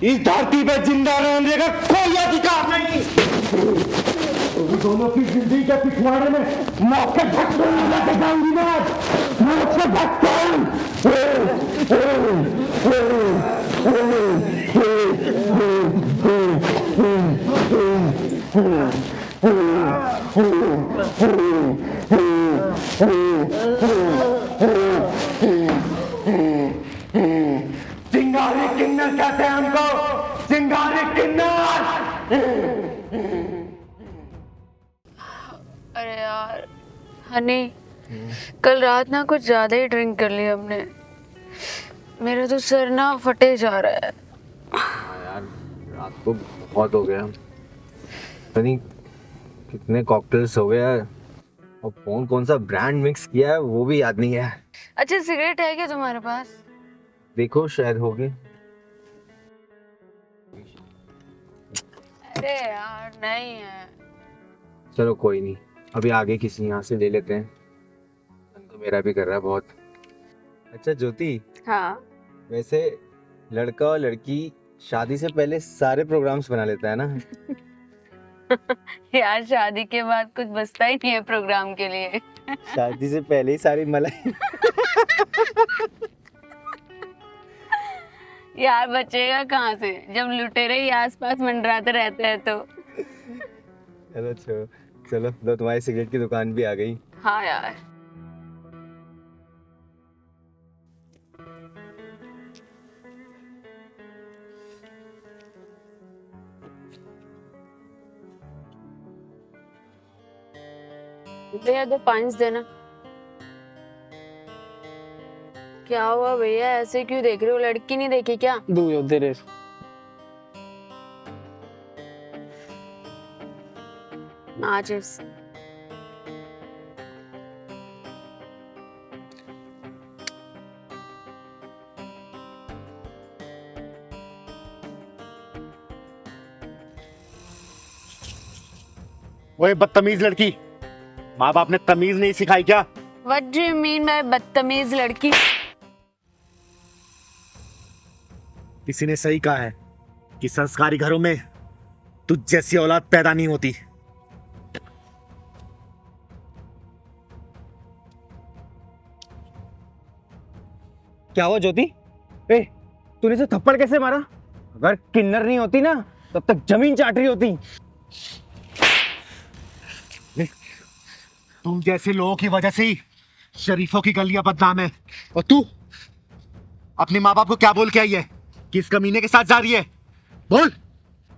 Speaker 2: इस धरती पे जिंदा रहने का कोई अधिकार नहीं। तुम दोनों की जिंदगी के पिछवाड़े में मौत के झटके लेके जाऊंगी मैं, मौत के झटके।
Speaker 7: चिंगारी किन्नर कहते हैं हमको, चिंगारी किन्नर।
Speaker 6: अरे यार हनी, कल रात ना कुछ ज्यादा ही ड्रिंक कर लिया हमने। मेरा तो सर ना फटे जा रहा है।
Speaker 7: यार रात को बहुत हो गया, पता नहीं कितने कॉकटेल्स हो गए यार, और कौन कौन सा ब्रांड मिक्स किया है वो भी याद नहीं है।
Speaker 6: अच्छा सिगरेट है क्या तुम्हारे पास?
Speaker 7: देखो शायद हो गए।
Speaker 6: अरे यार नहीं है।
Speaker 7: चलो कोई नहीं, अभी आगे किसी यहाँ से ले लेते हैं, मन तो मेरा भी कर रहा है बहुत। अच्छा ज्योति,
Speaker 6: हाँ
Speaker 7: वैसे लड़का और लड़की शादी से पहले सारे प्रोग्राम्स बना लेता है ना?
Speaker 6: यार शादी के बाद कुछ बचता ही नहीं है प्रोग्राम के लिए।
Speaker 7: शादी से पहले ही सारी मलाई।
Speaker 6: यार बचेगा कहाँ से जब लुटेरे ही आसपास मंडराते रहते हैं तो।
Speaker 7: चलो चलो चलो, लो तुम्हारी सिगरेट की दुकान भी आ गई।
Speaker 6: हाँ यार भैया 2 पांच देना। क्या हुआ भैया, ऐसे क्यों देख रहे हो? लड़की नहीं देखी क्या?
Speaker 4: दो दे रहे।
Speaker 6: माचिस।
Speaker 2: ओए बदतमीज लड़की, माँ बाप ने तमीज नहीं सिखाई क्या?
Speaker 6: What do you mean by बदतमीज लड़की?
Speaker 2: किसी ने सही कहा है कि संस्कारी घरों में तुझ जैसी औलाद पैदा नहीं होती।
Speaker 3: क्या हुआ ज्योति? ए, तूने इसे थप्पड़ कैसे मारा? अगर किन्नर नहीं होती ना तब तक जमीन चाट रही होती।
Speaker 2: तुम जैसे लोगों की वजह से ही शरीफों की गलियां बदनाम है। और तू अपने माँ बाप को क्या बोल के आई है? किस कमीने के साथ जा रही है? बोल।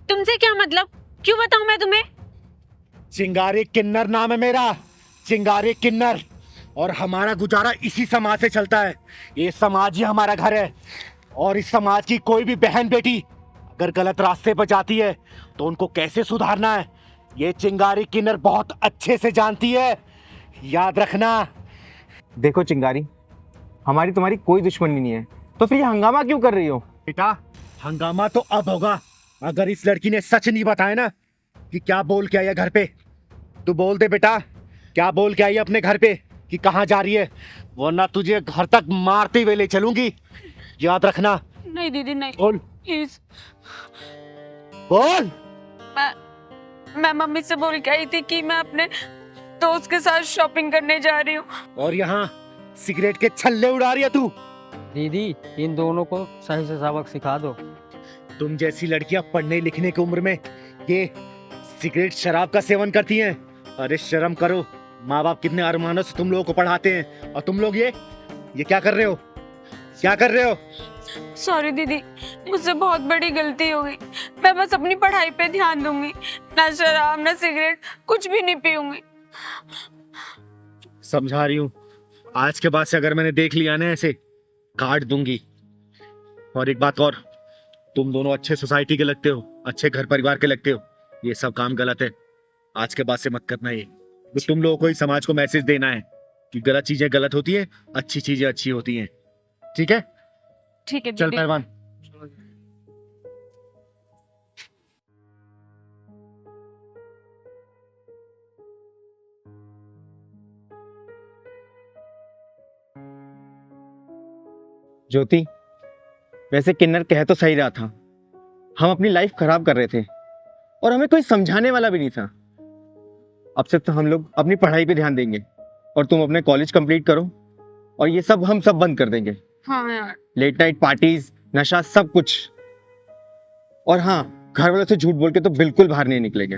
Speaker 6: तुमसे क्या मतलब? क्यों बताऊं मैं तुम्हें?
Speaker 2: चिंगारी किन्नर नाम है मेरा, चिंगारी किन्नर। और हमारा गुजारा इसी समाज से चलता है। ये समाज ही हमारा घर है, और इस समाज की कोई भी बहन बेटी अगर गलत रास्ते पर जाती है तो उनको कैसे सुधारना है ये चिंगारी किन्नर बहुत अच्छे से जानती है, याद रखना।
Speaker 3: देखो चिंगारी, हमारी तुम्हारी कोई दुश्मनी नहीं है, तो फिर ये हंगामा क्यों कर रही हो?
Speaker 2: बेटा हंगामा तो अब होगा अगर इस लड़की ने सच नहीं बताया ना कि क्या बोल के आई है घर पे। तू बोल दे बेटा, क्या बोल के आई है अपने घर पे कि कहाँ जा रही है, वरना तुझे घर तक मारते हुए ले चलूंगी, याद रखना।
Speaker 6: नहीं दीदी नहीं,
Speaker 2: बोल
Speaker 6: प्लीज।
Speaker 2: बोल।
Speaker 6: मैं मम्मी से बोल के आई थी कि मैं अपने दोस्त के साथ शॉपिंग करने जा रही हूँ।
Speaker 2: और यहाँ सिगरेट के छल्ले उड़ा रही है तू।
Speaker 3: दीदी इन दोनों को सही से सबक सिखा दो।
Speaker 2: तुम जैसी लड़कियां पढ़ने लिखने की उम्र में ये सिगरेट शराब का सेवन करती हैं। अरे शर्म करो, माँ बाप कितने अरमानों से तुम लोगों को पढ़ाते हैं, और तुम लोग ये क्या कर रहे हो? क्या कर रहे हो?
Speaker 6: सॉरी दीदी, मुझसे बहुत बड़ी गलती हो गई। मैं बस अपनी पढ़ाई पे ध्यान दूंगी, ना शराब ना सिगरेट, कुछ भी नहीं पीऊंगी।
Speaker 2: समझा रही हूँ, आज के बाद से अगर मैंने देख लिया ना ऐसे काट दूंगी। और एक बात और, तुम दोनों अच्छे सोसाइटी के लगते हो, अच्छे घर परिवार के लगते हो, ये सब काम गलत है। आज के बाद से मत करना ये। तो तुम लोगों को ही समाज को मैसेज देना है कि गलत चीजें गलत होती है, अच्छी चीजें अच्छी होती हैं। ठीक है?
Speaker 6: ठीक है
Speaker 2: चल
Speaker 6: दीदी।
Speaker 2: पहलवान।
Speaker 3: ज्योति, वैसे किन्नर कह तो सही रहा था, हम अपनी लाइफ खराब कर रहे थे और हमें कोई समझाने वाला भी नहीं था। अब से तो हम लोग अपनी पढ़ाई पे ध्यान देंगे और तुम अपने कॉलेज कंप्लीट करो, और ये सब हम सब बंद कर देंगे।
Speaker 6: हाँ यार।
Speaker 3: लेट नाइट पार्टीज, नशा, सब कुछ। और हाँ, घर वालों से झूठ बोल के तो बिल्कुल बाहर नहीं निकलेंगे।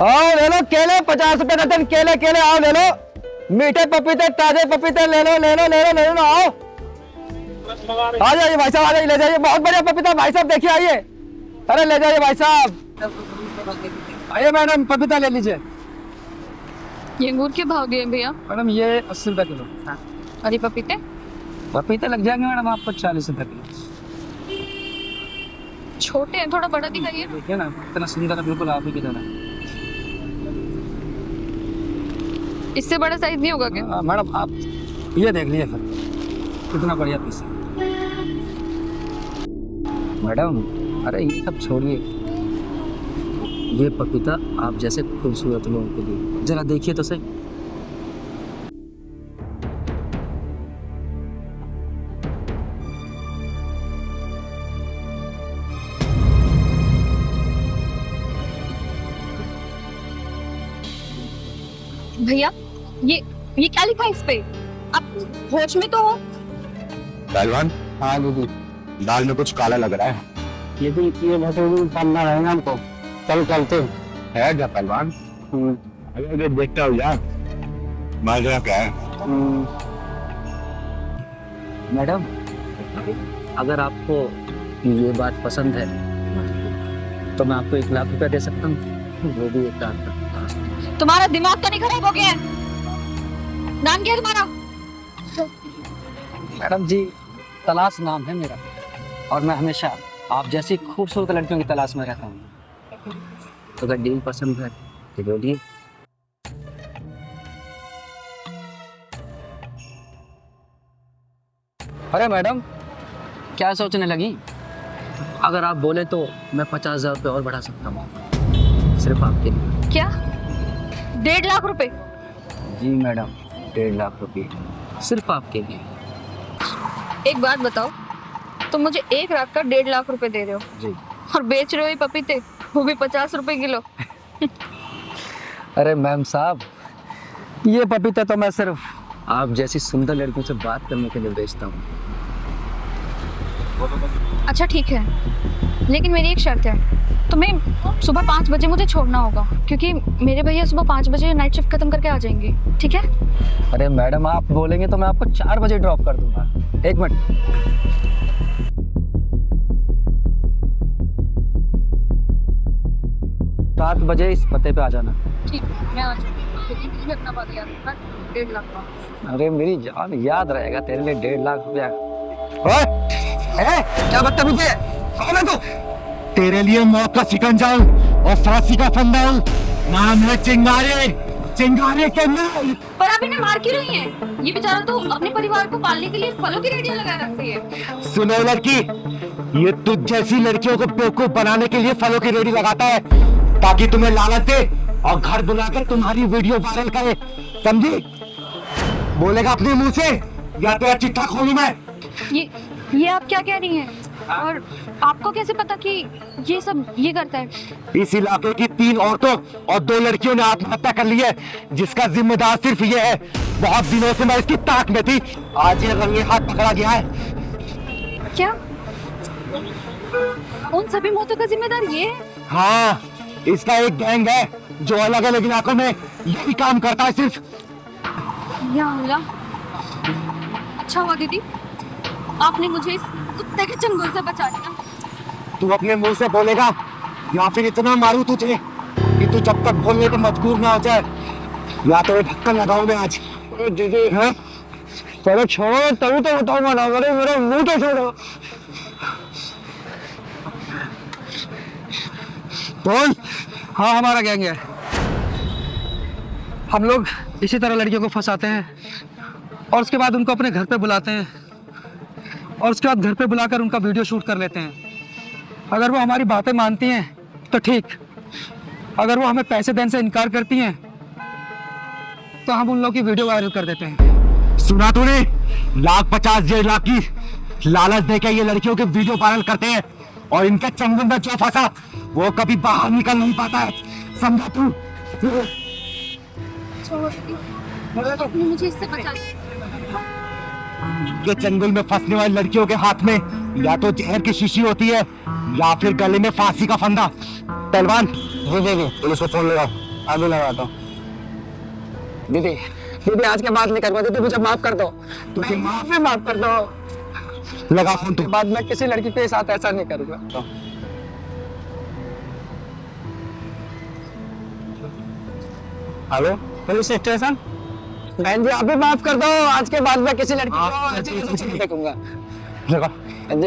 Speaker 3: आओ ले लो केले, 50 रुपए दर्जन केले, केले आओ ले लो। मीठे पपीते, ताजे पपीते ले लो, ले लो, ले लो, ले लो, आओ। आ जाइए भाई साहब, आ जाइए, ले जाइए, बहुत बढ़िया पपीता भाई साहब, देखिए आइए। अरे ले जाइए भाई साहब, आइए मैडम, पपीता ले लीजिए।
Speaker 1: ये अंगूर के भाव दिए भैया?
Speaker 3: मैडम ये 80 रुपए किलो।
Speaker 1: और ये पपीते?
Speaker 3: पपीते लग जाएंगे मैडम आपको 40 रुपए किलो।
Speaker 1: छोटे हैं, थोड़ा बड़ा दिखाइए।
Speaker 3: देखिए ना इतना सुंदर है, बिल्कुल आप ही की तरह।
Speaker 1: इससे बड़ा साइज नहीं होगा क्या?
Speaker 3: मैडम आप ये देख लीजिए फिर, कितना बढ़िया पीस है। मैडम अरे ये सब छोड़िए, ये पपीता आप जैसे खूबसूरत लोगों के लिए, जरा देखिए तो सही।
Speaker 1: भैया ये क्या लिखा है इस पे? आप होश में तो हो?
Speaker 2: पहलवान,
Speaker 3: हाँ दीदी,
Speaker 2: दाल में कुछ काला लग रहा है।
Speaker 3: ये भी करना रहेगा हमको, चल चलते
Speaker 2: है क्या पहलवान? अगर देखता हूँ यार, माजरा क्या है?
Speaker 3: मैडम अगर आपको ये बात पसंद है तो मैं आपको 1 लाख रुपया दे सकता हूँ, वो भी 1 लाख का।
Speaker 1: तुम्हारा दिमाग तो नहीं खराब हो गया है? नाम क्या है तुम्हारा?
Speaker 3: मैडम जी तलाश नाम है मेरा, और मैं हमेशा आप जैसी खूबसूरत लड़कियों की तलाश में रहता हूँ। तो अगर डील पसंद है तो बोलिए। अरे मैडम क्या सोचने लगी? अगर आप बोले तो मैं 50,000 रुपये और बढ़ा सकता हूँ, सिर्फ आपके लिए।
Speaker 1: क्या 1.5 लाख रुपए?
Speaker 3: जी मैडम 1.5 लाख रुपये सिर्फ आपके लिए।
Speaker 1: एक बात बताओ, तुम मुझे 1 लाख का 1.5 लाख रुपए दे रहे हो
Speaker 3: जी,
Speaker 1: और बेच रहे हो ये पपीते, वो भी 50 रुपए किलो।
Speaker 3: अरे मैम साहब, ये पपीता तो मैं सिर्फ आप जैसी सुंदर लड़कियों से बात करने के लिए बेचता हूँ।
Speaker 1: अच्छा ठीक है, लेकिन मेरी एक शर्त है, तुम्हें सुबह 5 बजे मुझे छोड़ना होगा, क्योंकि मेरे भैया सुबह 5 बजे नाइट शिफ्ट खत्म करके आ जाएंगे, ठीक है?
Speaker 3: अरे मैडम आप बोलेंगे तो मैं आपको 4 बजे ड्रॉप कर दूंगा। 1 मिनट, सात बजे इस पते पे आ जाना।
Speaker 1: ठीक है, मैं आ जाऊंगी, लेकिन तुम्हें अपना बात याद रखना, 1.5 लाख का।
Speaker 3: अरे मेरी जान, याद रहेगा तेरे लिए 1.5 लाख रुपया। क्या बदतमीजी है? कौन है तू?
Speaker 8: तेरे लिए मौत का शिकंजा हूं और फांसी का फंदा हूं। नाम है चिंगारे, चिंगारे के नाम।
Speaker 1: पर आप इन्हें मार क्यों रही हैं? ये बेचारा तो अपने परिवार को पालने के लिए फलों की रेडियां लगा रखती है।
Speaker 8: सुनो लड़की, ये तुझ जैसी लड़कियों को बेवकूफ बनाने के लिए फलों की रेडी लगाता है, ताकि तुम्हें लालच दे और घर बुलाकर तुम्हारी वीडियो वायरल करे, समझी? बोलेगा अपने मुंह से या तेरा चिट्ठा खोलूं मैं?
Speaker 1: ये आप क्या कह रही हैं? और आपको कैसे पता कि ये सब ये करता है?
Speaker 8: इस इलाके की 3 औरतों और 2 लड़कियों ने आत्महत्या कर ली है, जिसका जिम्मेदार सिर्फ ये है। बहुत दिनों से मैं इसकी ताक में थी, आज ये रंगे हाथ पकड़ा गया है।
Speaker 1: क्या उन सभी मौतों का जिम्मेदार ये है?
Speaker 8: हाँ, इसका एक गैंग है जो अलग अलग इलाकों में यही काम करता है सिर्फ।
Speaker 1: या अल्लाह, अच्छा हुआ दीदी आपने मुझे इस कुत्ते के चंगुल से बचा लिया।
Speaker 8: तू अपने मुंह से बोलेगा या फिर इतना मारूं तुझे कि तू जब तक बोलने को मजबूर ना हो जाए, या तो ढक्कन लगाऊं मैं आज। दीदी है पहले छोड़ो तभी तो बताऊंगा ना, मेरे मुंह तो छोड़ो। बोल।
Speaker 3: हाँ हमारा गैंग है, हम लोग इसी तरह लड़कियों को फंसाते हैं और उसके बाद उनको अपने घर पे बुलाते हैं और उसके बाद घर पे बुलाकर उनका वीडियो शूट कर लेते हैं। अगर वो हमारी बातें मानती हैं तो ठीक, अगर वो हमें पैसे देने से इनकार करती हैं तो हम उन लोगों की वीडियो वायरल कर देते हैं।
Speaker 8: सुना तूने? 1,50,000 लाख की लालच देकर ये लड़कियों के वीडियो वायरल करते हैं और इनके चंगुल में जो फंसा वो कभी बाहर निकल नहीं पाता है, समझा तू?
Speaker 1: आपने मुझे इससे बचा लिया।
Speaker 8: ये चंगुल में फंसने वाली लड़कियों के हाथ में या तो जहर की शीशी होती है या फिर गले में फांसी का फंदा। पहलवान, पुलिस को फोन लगाओ।
Speaker 12: अभी लगाता हूँ। दीदी दीदी आज के बाद नहीं करूँगा दीदी, मुझे माफ कर दो, मुझे माफ कर दो।
Speaker 2: लगा फोन
Speaker 12: के बाद मैं किसी लड़की के साथ ऐसा नहीं करूँगा। Hello police station. बहन जी आप भी माफ कर दो, आज के बाद मैं किसी लड़की को ऐसे नहीं देखूंगा।
Speaker 2: लगा